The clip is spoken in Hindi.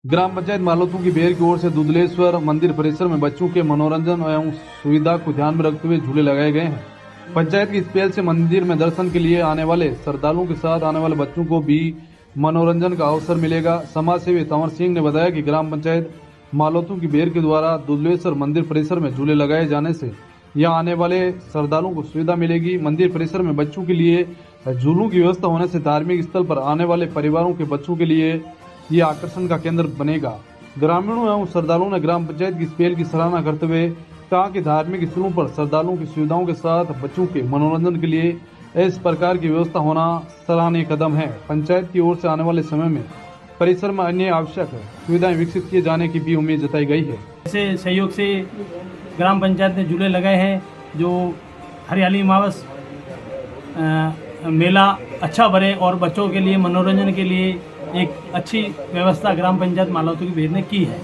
ग्राम पंचायत मालोतू की बेर की ओर से दुधलेश्वर मंदिर परिसर में बच्चों के मनोरंजन एवं सुविधा को ध्यान में रखते हुए झूले लगाए गए हैं। पंचायत की इस पहल से मंदिर में दर्शन के लिए आने वाले श्रद्धालुओं के साथ आने वाले बच्चों को भी मनोरंजन का अवसर मिलेगा। समाज सेवी तंवर सिंह ने बताया कि ग्राम पंचायत मालोतू की बेर के द्वारा दुधलेश्वर मंदिर परिसर में झूले लगाए जाने से यहाँ आने वाले श्रद्धालुओं को सुविधा मिलेगी। मंदिर परिसर में बच्चों के लिए झूलों की व्यवस्था होने से धार्मिक स्थल पर आने वाले परिवारों के बच्चों के लिए ये आकर्षण का केंद्र बनेगा। ग्रामीणों एवं श्रद्धालुओं ने ग्राम पंचायत की इस पहल की सराहना करते हुए कहा कि धार्मिक स्थलों पर श्रद्धालुओं की सुविधाओं के साथ बच्चों के मनोरंजन के लिए इस प्रकार की व्यवस्था होना सराहनीय कदम है। पंचायत की ओर से आने वाले समय में परिसर में अन्य आवश्यक सुविधाएं विकसित किए जाने की भी उम्मीद जताई गई है। ऐसे सहयोग से ग्राम पंचायत ने झूले लगाए हैं जो हरियाली मावस मेला अच्छा भरे और बच्चों के लिए मनोरंजन के लिए एक अच्छी व्यवस्था ग्राम पंचायत मालोतू की बेर ने की है।